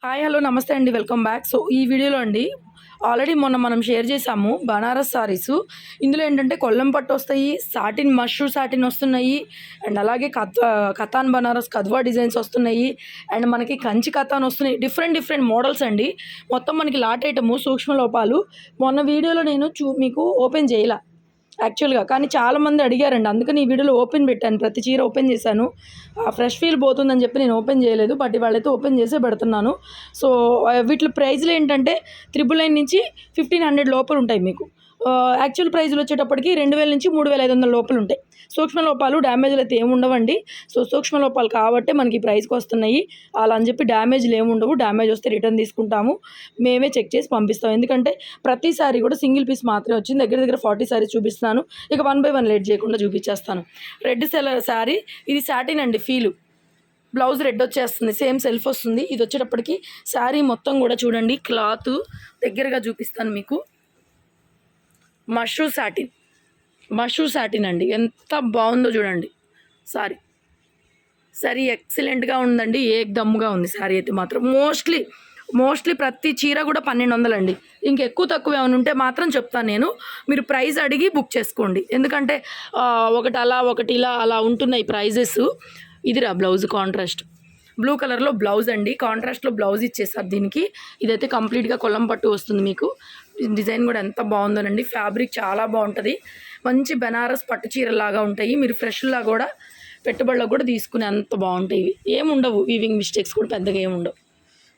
Hi hello నమస్తే అండి, welcome back. So ఈ వీడియోలో అండి ఆల్రెడీ మొన్న మనం షేర్ చేసాము బనారస్ సారీస్. ఇందులో ఏంటంటే కొల్లం పట్టు వస్తాయి, సాటిన్ మష్రూ సాటిన్ వస్తున్నాయి, అండ్ అలాగే కతాన్ బనారస్ కద్వా డిజైన్స్ వస్తున్నాయి, అండ్ మనకి కంచి కతాన్ వస్తున్నాయి. డిఫరెంట్ మోడల్స్ అండి. మొత్తం మనకి లాట్ ఐటము సూక్ష్మ లోపాలు. మొన్న వీడియోలో నేను మీకు ఓపెన్ చేయలే యాక్చువల్గా, కానీ చాలామంది అడిగారండి, అందుకని ఈ వీడియోలో ఓపెన్ పెట్టాను. ప్రతి చీర ఓపెన్ చేశాను. ఫ్రెష్ ఫీల్ పోతుందని చెప్పి నేను ఓపెన్ చేయలేదు, బట్ ఇవాళైతే ఓపెన్ చేసే పెడుతున్నాను. సో వీటి ప్రైజ్లు ఏంటంటే 999 నుంచి 1500 లోపల ఉంటాయి మీకు. యాక్చువల్ ప్రైజ్లు వచ్చేటప్పటికి 2000 నుంచి 3500 లోపలు ఉంటాయి. సూక్ష్మ లోపాలు డ్యామేజ్లు అయితే ఏమి ఉండవండి. సో సూక్ష్మ లోపాలు కాబట్టి మనకి ప్రైస్కి వస్తున్నాయి. అలా అని చెప్పి డ్యామేజ్లు ఏమి ఉండవు. డ్యామేజ్ వస్తే రిటర్న్ తీసుకుంటాము, మేమే చెక్ చేసి పంపిస్తాం. ఎందుకంటే ప్రతిసారి కూడా సింగిల్ పీస్ మాత్రమే వచ్చింది. దగ్గర 40 సారీస్ చూపిస్తున్నాను. ఇక 1 by 1 లేట్ చేయకుండా చూపించేస్తాను. రెడ్ శారీ, ఇది సాటిన్ అండి. ఫీలు బ్లౌజ్ రెడ్ వచ్చేస్తుంది, సేమ్ సెల్ఫ్ వస్తుంది. ఇది వచ్చేటప్పటికి శారీ మొత్తం కూడా చూడండి, క్లాత్ దగ్గరగా చూపిస్తాను మీకు. మష్రూ సాటిన్ అండి, ఎంత బాగుందో చూడండి. సారీ ఎక్సలెంట్గా ఉందండి, ఏకదమ్ముగా ఉంది సారీ అయితే మాత్రం. మోస్ట్లీ ప్రతి చీర కూడా 1200 అండి. ఇంకెక్కువ తక్కువ ఏమైనా ఉంటే మాత్రం చెప్తాను నేను. మీరు ప్రైస్ అడిగి బుక్ చేసుకోండి, ఎందుకంటే ఒకటి అలా ఒకటి ఇలా అలా ఉంటున్నాయి ప్రైజెస్. ఇదిరా బ్లౌజ్, కాంట్రాస్ట్ బ్లూ కలర్లో బ్లౌజ్ అండి, కాంట్రాస్ట్లో బ్లౌజ్ ఇచ్చేసారు దీనికి. ఇదైతే కంప్లీట్గా కొల్లం పట్టు వస్తుంది మీకు. డిజైన్ కూడా ఎంత బాగుందోనండి. ఫ్యాబ్రిక్ చాలా బాగుంటుంది, మంచి బెనారస్ పట్టు చీరలాగా ఉంటాయి. మీరు ఫ్రెష్లా కూడా పెట్టుబడిలో కూడా తీసుకునే అంత బాగుంటాయి. ఏముండవు, వీవింగ్ మిస్టేక్స్ కూడా పెద్దగా ఏముండవు.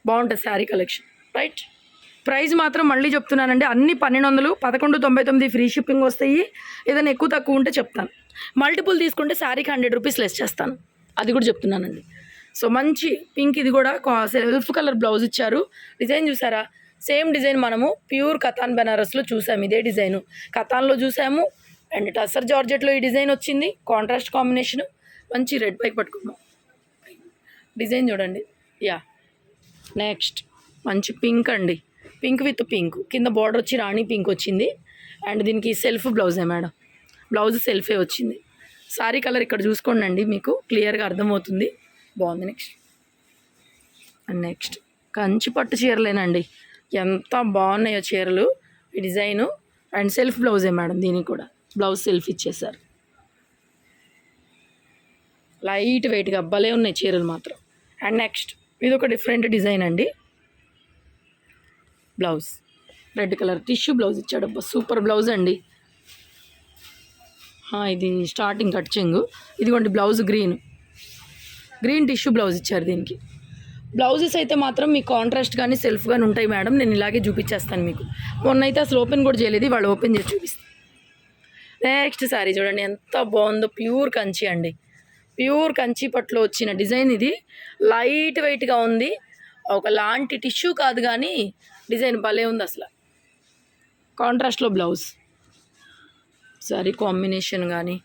బాగుంటుంది శారీ కలెక్షన్, రైట్. ప్రైస్ మాత్రం మళ్ళీ చెప్తున్నానండి, అన్ని 1200, 1199 ఫ్రీ షిప్పింగ్ వస్తాయి. ఏదైనా ఎక్కువ తక్కువ ఉంటే చెప్తాను. మల్టిపుల్ తీసుకుంటే శారీకి 100 రూపీస్ లెస్ చేస్తాను, అది కూడా చెప్తున్నానండి. సో మంచి పింక్, ఇది కూడా సెల్ఫ్ కలర్ బ్లౌజ్ ఇచ్చారు. డిజైన్ చూసారా, సేమ్ డిజైన్ మనము ప్యూర్ కతాన్ బెనారస్లో చూసాము. ఇదే డిజైను కతాన్లో చూసాము, అండ్ టసర్ జార్జెట్లో ఈ డిజైన్ వచ్చింది. కాంట్రాస్ట్ కాంబినేషను, మంచి రెడ్ పైకి పట్టుకున్నాం. డిజైన్ చూడండి. నెక్స్ట్ మంచి పింక్ అండి, పింక్ విత్ పింక్, కింద బార్డర్ వచ్చి రాణి పింక్ వచ్చింది. అండ్ దీనికి సెల్ఫ్ బ్లౌజే మేడం, బ్లౌజ్ సెల్ఫే వచ్చింది. సారీ కలర్ ఇక్కడ చూసుకోండి అండి, మీకు క్లియర్గా అర్థమవుతుంది. బాగుంది. నెక్స్ట్ కంచి పట్టు చీరలేనండి, ఎంత బాగున్నాయో చీరలు. ఈ డిజైను అండ్ సెల్ఫ్ బ్లౌజే మేడం, దీనికి కూడా బ్లౌజ్ సెల్ఫ్ ఇచ్చేసారు. లైట్ వెయిట్గా భలే ఉన్నాయి చీరలు మాత్రం. అండ్ నెక్స్ట్ ఇది ఒక డిఫరెంట్ డిజైన్ అండి. Blouse red colour tissue blouse ఇచ్చాడు, సూపర్ బ్లౌజ్ అండి. ఇది స్టార్టింగ్ కట్చింగ్. ఇదిగోండి బ్లౌజ్ గ్రీన్ టిష్యూ బ్లౌజ్ ఇచ్చారు దీనికి. బ్లౌజెస్ అయితే మాత్రం మీకు కాంట్రాస్ట్ కానీ సెల్ఫ్ కానీ ఉంటాయి మేడం. నేను ఇలాగే చూపించేస్తాను మీకు. మొన్న అయితే అసలు ఓపెన్ కూడా చేయలేదు, వాళ్ళు ఓపెన్ చేసి చూపిస్తాను. నెక్స్ట్ శారీ చూడండి, ఎంత బాగుందో. ప్యూర్ కంచి అండి, ప్యూర్ కంచి పట్టులో వచ్చిన డిజైన్ ఇది. లైట్ వెయిట్గా ఉంది, ఒకలాంటి టిష్యూ కాదు కానీ డిజైన్ భలే ఉంది అసలు. కాంట్రాస్ట్లో బ్లౌజ్, సారీ కాంబినేషన్ కానీ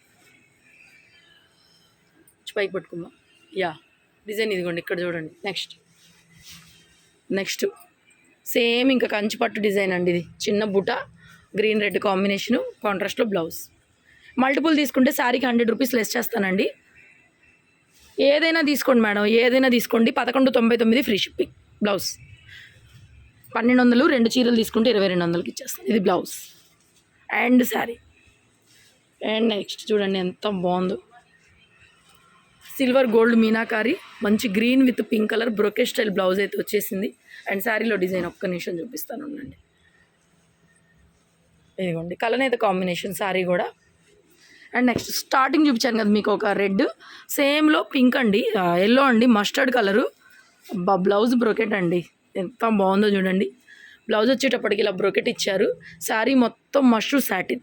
పైకి పట్టుకుందాం. డిజైన్ ఇదిగోండి ఇక్కడ చూడండి. నెక్స్ట్ సేమ్ ఇంకా కంచి పట్టు డిజైన్ అండి. ఇది చిన్న బుట్ట, గ్రీన్ రెడ్ కాంబినేషను, కాంట్రాస్ట్లో బ్లౌజ్. మల్టిపుల్ తీసుకుంటే శారీకి 100 రూపీస్ లెస్ చేస్తానండి. ఏదైనా తీసుకోండి మేడం, ఏదైనా తీసుకోండి. 1199 ఫ్రీ షిప్పింగ్. బ్లౌజ్ 1200, 2 చీరలు తీసుకుంటే 2200కి ఇచ్చేస్తాను. ఇది blouse and sari. And next చూడండి ఎంత బాగుందో, సిల్వర్ గోల్డ్ మీనాకారి, మంచి green with pink colour బ్రోకే style blouse అయితే వచ్చేసింది. అండ్ శారీలో డిజైన్ ఒక్క నిమిషం చూపిస్తాను ఉండండి. ఇదిగోండి కలనేత కాంబినేషన్ శారీ కూడా. అండ్ నెక్స్ట్ స్టార్టింగ్ చూపించాను కదా మీకు ఒక రెడ్, సేమ్లో పింక్ అండి, ఎల్లో అండి, మస్టర్డ్ కలరు. బ్లౌజ్ బ్రోకెట్ అండి, ఎంత బాగుందో చూడండి. బ్లౌజ్ వచ్చేటప్పటికి ఇలా బ్రోకెట్ ఇచ్చారు. శారీ మొత్తం మష్రూ సాటిన్,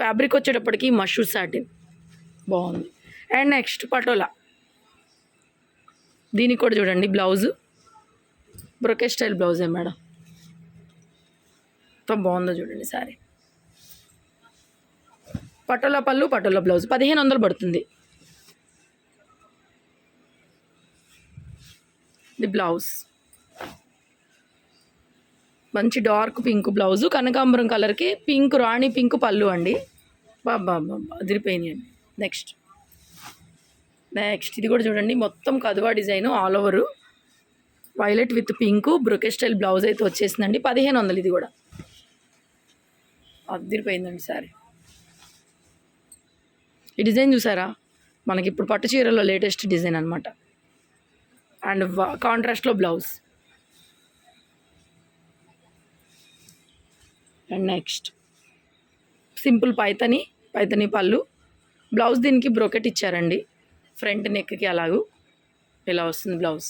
ఫ్యాబ్రిక్ వచ్చేటప్పటికి మష్రూ సాటిన్ బాగుంది. అండ్ నెక్స్ట్ పటోలా, దీనికి కూడా చూడండి బ్లౌజు బ్రోకెట్ స్టైల్ బ్లౌజే మేడం, ఎంత బాగుందో చూడండి శారీ. పటోలా పళ్ళు, పటోలా బ్లౌజ్ 1500 పడుతుంది. ఇది బ్లౌజ్ మంచి డార్క్ పింక్ బ్లౌజు, కనకాంబరం కలర్కి పింక్, రాణి పింక్ పళ్ళు అండి. బాబా అదిరిపోయినాయి అండి. నెక్స్ట్ ఇది కూడా చూడండి, మొత్తం కదువా design all over. Violet with pink brocade style blouse అయితే వచ్చేసిందండి. 1500 ఇది కూడా. అదిరిపోయిందండి సారీ. ఈ డిజైన్ చూసారా, మనకి ఇప్పుడు పట్టు చీరలో లేటెస్ట్ డిజైన్ అనమాట. అండ్ కాంట్రాస్ట్లో blouse. And next simple Paithani పళ్ళు. బ్లౌజ్ దీనికి బ్రోకెట్ ఇచ్చారండి, ఫ్రంట్ నెక్కి అలాగూ ఇలా వస్తుంది బ్లౌజ్.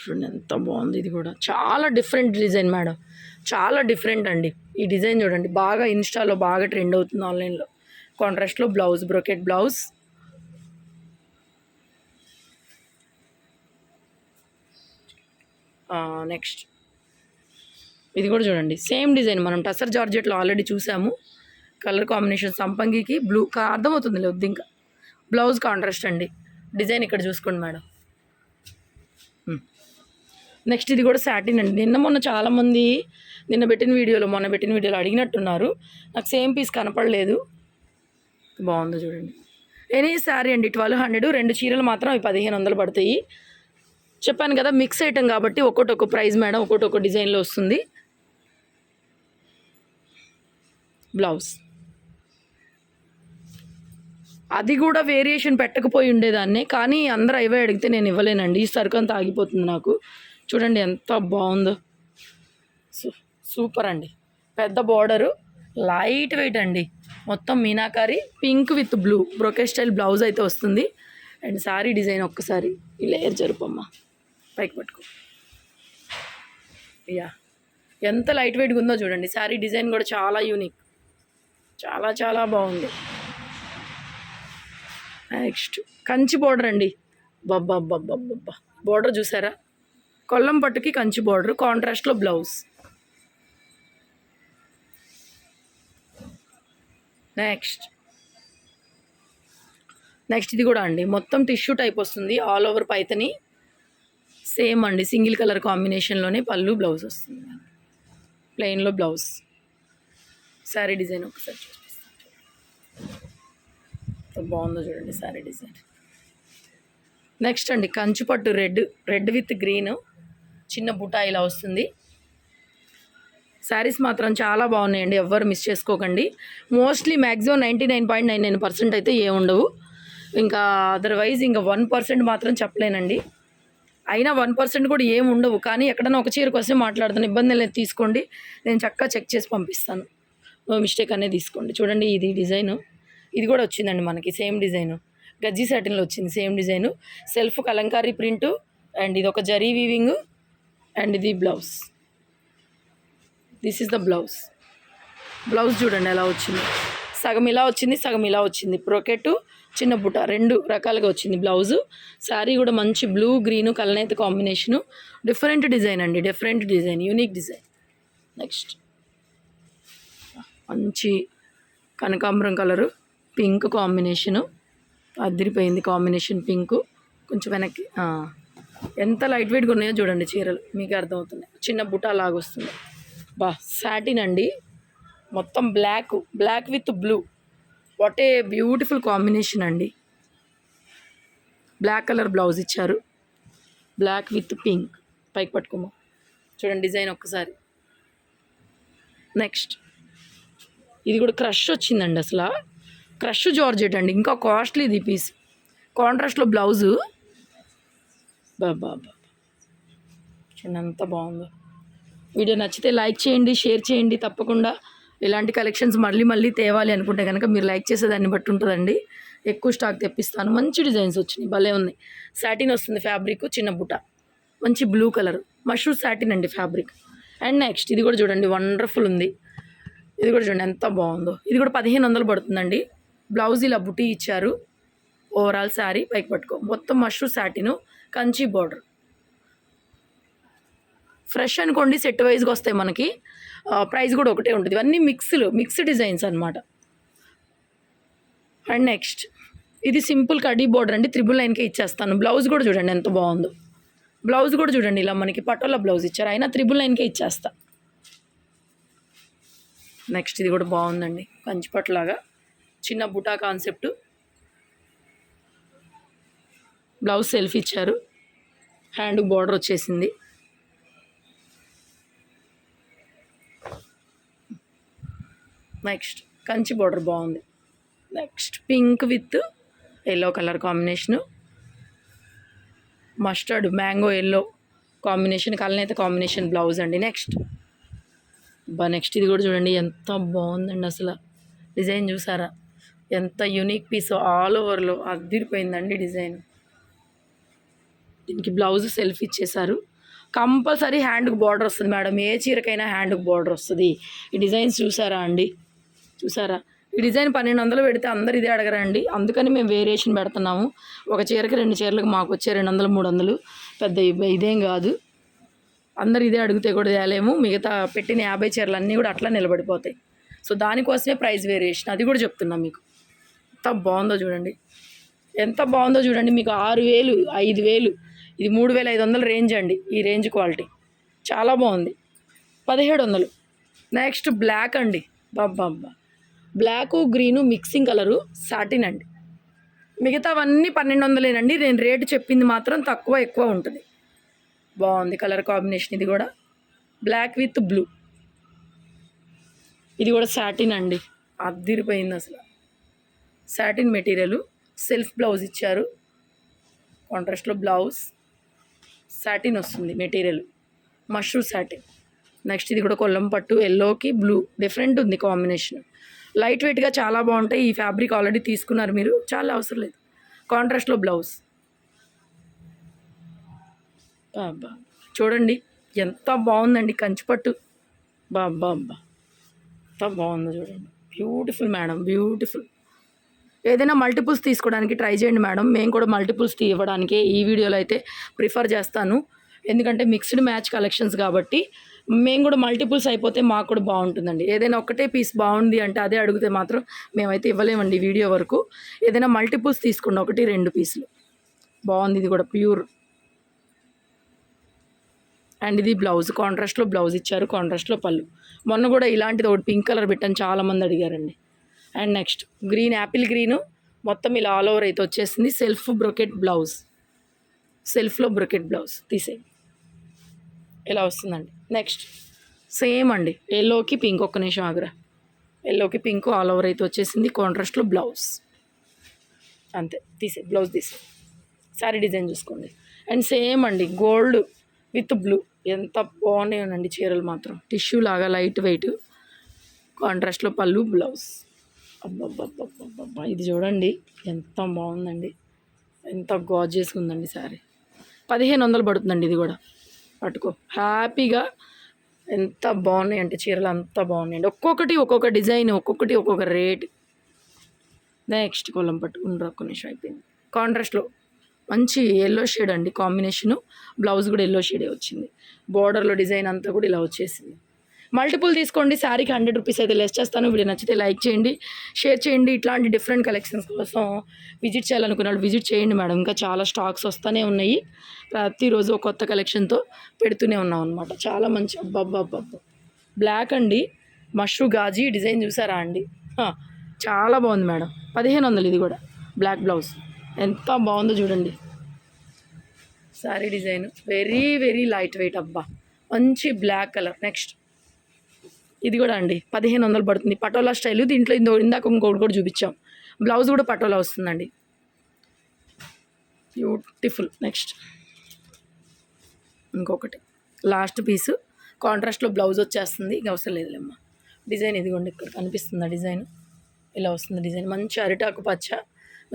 చూడండి ఎంత బాగుంది. ఇది కూడా చాలా డిఫరెంట్ డిజైన్ మేడం, చాలా డిఫరెంట్ అండి. ఈ డిజైన్ చూడండి, బాగా ఇన్స్టాలో బాగా ట్రెండ్ అవుతుంది ఆన్లైన్లో. కాంట్రాస్ట్లో బ్లౌజ్, బ్రోకెట్ బ్లౌజ్. నెక్స్ట్ ఇది కూడా చూడండి, సేమ్ డిజైన్ మనం టసర్ జార్జెట్లో ఆల్రెడీ చూసాము. కలర్ కాంబినేషన్ సంపంగికి బ్లూ అర్థమవుతుంది లేదు ఇంకా. బ్లౌజ్ కాంట్రాస్ట్ అండి. డిజైన్ ఇక్కడ చూసుకోండి మేడం. నెక్స్ట్ ఇది కూడా సాటిన్ అండి. మొన్న చాలామంది మొన్న పెట్టిన వీడియోలో అడిగినట్టున్నారు. నాకు సేమ్ పీస్ కనపడలేదు. బాగుంది చూడండి. ఎనీ శారీ అండి 1200. 2 చీరలు మాత్రం అవి 1500 పడతాయి. చెప్పాను కదా మిక్స్ ఐటమ్ కాబట్టి ఒక్కొక్క ప్రైస్ మేడం, ఒక్కొక్క డిజైన్లో వస్తుంది. బ్లౌజ్ అది కూడా వేరియేషన్ పెట్టకపోయి ఉండేదాన్ని, కానీ అందరూ అవే అడిగితే నేను ఇవ్వలేనండి. ఈ సరుకు అంతా ఆగిపోతుంది నాకు. చూడండి ఎంత బాగుందో, సూపర్ అండి. పెద్ద బార్డరు, లైట్ వెయిట్ అండి. మొత్తం meenakari pink with blue brocade style blouse అయితే వస్తుంది. అండ్ సారీ డిజైన్ ఒక్కసారి ఈ లేయర్ జరుపమ్మా, పైకి పట్టుకో. యా, ఎంత లైట్ వెయిట్గా ఉందో చూడండి. సారీ డిజైన్ కూడా చాలా యూనిక్, చాలా చాలా బాగుంది. నెక్స్ట్ కంచి బార్డర్ అండి. బబ్బా బార్డర్ చూసారా, కొల్లం పట్టుకి కంచి బార్డర్, కాంట్రాస్ట్లో బ్లౌజ్. నెక్స్ట్ ఇది కూడా అండి మొత్తం టిష్యూ టైప్ వస్తుంది, ఆల్ ఓవర్ పైతని. సేమ్ అండి, సింగిల్ కలర్ కాంబినేషన్లోనే పళ్ళు, బ్లౌజ్ వస్తుంది. ప్లెయిన్లో బ్లౌజ్. శారీ డిజైన్ ఒకసారి చూపిస్తాను, బాగుందో చూడండి శారీ డిజైన్. నెక్స్ట్ అండి కంచిపట్టు రెడ్ విత్ గ్రీన్ చిన్న బుటా ఇలా వస్తుంది. శారీస్ మాత్రం చాలా బాగున్నాయండి, ఎవ్వరు మిస్ చేసుకోకండి. మోస్ట్లీ మ్యాక్సిమం 99.99% అయితే ఉండవు. ఇంకా అదర్వైజ్ ఇంకా 1% మాత్రం చెప్పలేనండి. అయినా 1% కూడా ఉండవు. కానీ ఎక్కడైనా ఒక చీరకు వస్తే మాట్లాడుతాను, ఇబ్బంది లేదు, తీసుకోండి. నేను చక్కగా చెక్ చేసి పంపిస్తాను, నో మిస్టేక్ అనేది తీసుకోండి. చూడండి ఇది డిజైను, ఇది కూడా వచ్చిందండి మనకి సేమ్ డిజైను. గజ్జి సాటిన్లో వచ్చింది same design. Self Kalamkari print. And ఇది ఒక జరీ వీవింగ్. అండ్ ఇది blouse. This is the blouse. Blouse చూడండి ఎలా వచ్చింది, సగం ఇలా వచ్చింది, సగం ఇలా వచ్చింది. బ్రోకెట్ చిన్న బుట్ట 2 రకాలుగా వచ్చింది బ్లౌజు. శారీ కూడా మంచి బ్లూ గ్రీను కలనేత కాంబినేషను. డిఫరెంట్ డిజైన్ అండి, different design, unique design. Next మంచి కనకాంబరం కలరు, పింక్ కాంబినేషను. అదిరిపోయింది కాంబినేషన్ పింకు. కొంచెం వెనక్కి, ఎంత లైట్ వెయిట్గా ఉన్నాయో చూడండి చీరలు, మీకు అర్థమవుతుంది. చిన్న బుటా లాగా వస్తుంది. సాటిన్ అండి, మొత్తం black with blue. What a beautiful combination అండి. బ్లాక్ కలర్ బ్లౌజ్ ఇచ్చారు, బ్లాక్ విత్ పింక్. పైకి పట్టుకోమా, చూడండి డిజైన్ ఒక్కసారి. నెక్స్ట్ ఇది కూడా క్రష్ వచ్చిందండి, అసలు క్రష్ జార్జెట్ అండి, ఇంకా కాస్ట్లీ ఇది పీస్. కాంట్రాస్ట్లో బ్లౌజు. బాబా చూడండి ఎంత బాగుందో. వీడియో నచ్చితే లైక్ చేయండి, షేర్ చేయండి తప్పకుండా. ఇలాంటి కలెక్షన్స్ మళ్ళీ తేవాలి అనుకుంటే కనుక మీరు లైక్ చేసేదాన్ని బట్టి ఉంటుందండి. ఎక్కువ స్టాక్ తెప్పిస్తాను. మంచి డిజైన్స్ వచ్చినాయి, భలే ఉన్నాయి. సాటిన్ వస్తుంది ఫ్యాబ్రిక్, చిన్న బుట్ట, మంచి బ్లూ కలర్, మష్రూమ్ సాటిన్ అండి ఫ్యాబ్రిక్. అండ్ నెక్స్ట్ ఇది కూడా చూడండి వండర్ఫుల్ ఉంది. ఇది కూడా చూడండి ఎంత బాగుందో. ఇది కూడా 1500 పడుతుందండి. బ్లౌజ్ ఇలా బుటీ ఇచ్చారు. ఓవరాల్ శారీ పైకి పట్టుకో, మొత్తం మష్రూమ్ సాటిను, కంచి బార్డర్. ఫ్రెష్ అనుకోండి, సెట్ వైజ్గా వస్తాయి మనకి. ప్రైస్ కూడా ఒకటే ఉంటుంది. ఇవన్నీ మిక్స్డ్ డిజైన్స్ అనమాట. అండ్ నెక్స్ట్ ఇది సింపుల్ కడీ బార్డర్ అండి, 999కే ఇచ్చేస్తాను. బ్లౌజ్ కూడా చూడండి ఎంత బాగుందో. బ్లౌజ్ కూడా చూడండి ఇలా మనకి పటోలా బ్లౌజ్ ఇచ్చారు, అయినా 999కే ఇచ్చేస్తా. నెక్స్ట్ ఇది కూడా బాగుందండి, కంచిపట్టులాగా చిన్న బుటా కాన్సెప్ట్. బ్లౌజ్ సెల్ఫ్ ఇచ్చారు, హ్యాండ్ బార్డర్ వచ్చేసింది. నెక్స్ట్ కంచి బార్డర్ బాగుంది. Next pink with yellow colour combination, mustard mango yellow combination, కలనేత కాంబినేషన్ బ్లౌజ్ అండి. నెక్స్ట్ ఇది కూడా చూడండి ఎంత బాగుందండి. అసలు డిజైన్ చూసారా, ఎంత యూనిక్ పీస్, ఆల్ ఓవర్లో అదిరిపోయిందండి డిజైన్. దీనికి బ్లౌజ్ సెల్ఫ్ ఇచ్చేసారు. కంపల్సరీ హ్యాండ్కి బార్డర్ వస్తుంది మేడం, ఏ చీరకైనా హ్యాండ్కి బార్డర్ వస్తుంది. ఈ డిజైన్స్ చూసారా అండి, చూసారా ఈ డిజైన్ 1200 పెడితే అందరు ఇదే అడగరండి, అందుకని మేము వేరియేషన్ పెడుతున్నాము. ఒక చీరకి 2 చీరలకు మాకు వచ్చే 200 300 పెద్ద ఇదేం కాదు. అందరు ఇదే అడిగితే కూడా తేలేము, మిగతా పెట్టిన 50 చీరలు అన్నీ కూడా అట్లా నిలబడిపోతాయి. సో దానికోసమే ప్రైస్ వేరియేషన్, అది కూడా చెప్తున్నాం మీకు. ఎంత బాగుందో చూడండి, ఎంత బాగుందో చూడండి. మీకు 6000 5000 ఇది 3500 రేంజ్ అండి. ఈ రేంజ్ క్వాలిటీ చాలా బాగుంది. 1700. నెక్స్ట్ బ్లాక్ అండి, బాబ్బా black green mixing colour satin అండి. మిగతావన్నీ 1200 నేను రేటు చెప్పింది మాత్రం తక్కువ ఎక్కువ ఉంటుంది. బాగుంది కలర్ కాంబినేషన్. ఇది కూడా బ్లాక్ విత్ బ్లూ, ఇది కూడా సాటిన్ అండి, అద్దిరిపోయింది అసలు. సాటిన్ మెటీరియల్, సెల్ఫ్ బ్లౌజ్ ఇచ్చారు, కాంట్రాస్ట్లో బ్లౌజ్ సాటిన్ వస్తుంది మెటీరియల్, మష్రూ సాటిన్. నెక్స్ట్ ఇది కూడా కొల్లం పట్టు, ఎల్లోకి బ్లూ డిఫరెంట్ ఉంది కాంబినేషన్. లైట్ వెయిట్గా చాలా బాగుంటాయి. ఈ ఫ్యాబ్రిక్ ఆల్రెడీ తీసుకున్నారు మీరు, చాలా అవసరం లేదు. కాంట్రాస్ట్లో బ్లౌజ్ బాబా చూడండి ఎంత బాగుందండి, కంచిపట్టు బాబా ఎంత బాగుందో చూడండి. Beautiful madam, beautiful. ఏదైనా మల్టిపుల్స్ తీసుకోవడానికి ట్రై చేయండి మేడం, మేము కూడా మల్టిపుల్స్ ఇవ్వడానికి ఈ వీడియోలో అయితే ప్రిఫర్ చేస్తాను. ఎందుకంటే మిక్స్డ్ మ్యాచ్ కలెక్షన్స్ కాబట్టి మేము కూడా మల్టిపుల్స్ అయిపోతే మాకు కూడా బాగుంటుందండి. ఏదైనా ఒకటే పీస్ బాగుంది అంటే అదే అడిగితే మాత్రం మేమైతే ఇవ్వలేమండి వీడియో వరకు. ఏదైనా మల్టిపుల్స్ తీసుకోండి, 1 2 పీసులు. బాగుంది, ఇది కూడా ప్యూర్. అండ్ ఇది బ్లౌజ్, కాంట్రాస్ట్లో బ్లౌజ్ ఇచ్చారు, కాంట్రాస్ట్లో పళ్ళు. మొన్న కూడా ఇలాంటిది ఒకటి పింక్ కలర్ పెట్టాను, చాలామంది అడిగారండి. And next green, apple green మొత్తం ఇలా ఆల్ ఓవర్ అయితే వచ్చేసింది. సెల్ఫ్ బ్రొకెట్ బ్లౌజ్, సెల్ఫ్లో బ్రొకెట్ బ్లౌజ్ తీసేయి ఇలా వస్తుందండి. నెక్స్ట్ సేమ్ అండి, ఎల్లోకి పింక్, ఒక్క నిమిషం ఆగ్రా, ఎల్లోకి పింక్ ఆల్ ఓవర్ అయితే వచ్చేసింది, కాంట్రాస్ట్లో బ్లౌజ్ అంతే. తీసే బ్లౌజ్ తీసే, శారీ డిజైన్ చూసుకోండి. అండ్ సేమ్ అండి గోల్డ్ విత్ బ్లూ, ఎంత బాగున్నాయండి చీరలు మాత్రం. టిష్యూ లాగా లైట్ వెయిట్, కాంట్రాస్ట్లో పళ్ళు బ్లౌజ్. అబ్బబ్బబ్బబ్బబ్బా ఇది చూడండి ఎంత బాగుందండి, ఎంత గార్జియస్గా ఉందండి శారీ. 1500 పడుతుందండి. ఇది కూడా పట్టుకో హ్యాపీగా. ఎంత బాగున్నాయి అంటే చీరలు అంత బాగున్నాయండి. ఒక్కొక్కటి ఒక్కొక్క డిజైన్, ఒక్కొక్కటి ఒక్కొక్క రేట్. నెక్స్ట్ కొల్లం పట్టుకుని ఒక్క నిమిషం అయిపోయింది. కాంట్రాస్ట్లో మంచి ఎల్లో షేడ్ అండి కాంబినేషను, బ్లౌజ్ కూడా ఎల్లో షేడే వచ్చింది. బార్డర్లో డిజైన్ అంతా కూడా ఇలా వచ్చేసింది. మల్టిపుల్ తీసుకోండి, శారీకి 100 రూపీస్ అయితే లెస్ చేస్తాను. వీడియో నచ్చితే లైక్ చేయండి, షేర్ చేయండి. ఇట్లాంటి డిఫరెంట్ కలెక్షన్స్ కోసం విజిట్ చేయాలనుకున్న వాళ్ళు విజిట్ చేయండి మేడం. ఇంకా చాలా స్టాక్స్ వస్తూనే ఉన్నాయి, ప్రతిరోజు ఒక కొత్త కలెక్షన్తో పెడుతూనే ఉన్నాం అనమాట. చాలా మంచి అబ్బబ్బబ్బబ్బ బ్లాక్ అండి, మష్రూ గాజీ డిజైన్ చూసారా అండి, చాలా బాగుంది మేడం. 1500 ఇది కూడా బ్లాక్ బ్లౌజ్, ఎంత బాగుందో చూడండి sari design. Very very light weight అబ్బా, మంచి బ్లాక్ కలర్. నెక్స్ట్ ఇది కూడా అండి 1500 పడుతుంది, పటోలా స్టైలు. దీంట్లో ఇందాక ఇంకొకటి కూడా చూపించాం, బ్లౌజ్ కూడా పటోలా వస్తుందండి, బ్యూటిఫుల్. నెక్స్ట్ ఇంకొకటి లాస్ట్ పీసు, కాంట్రాస్ట్లో బ్లౌజ్ వచ్చేస్తుంది, ఇంకా అవసరం లేదులేమ్మా. డిజైన్ ఇదిగోండి ఇక్కడ కనిపిస్తుంది డిజైన్, ఇలా వస్తుంది డిజైన్. మంచి అరిటాకు పచ్చ,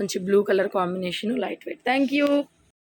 మంచి blue colour combination, light weight. Thank you.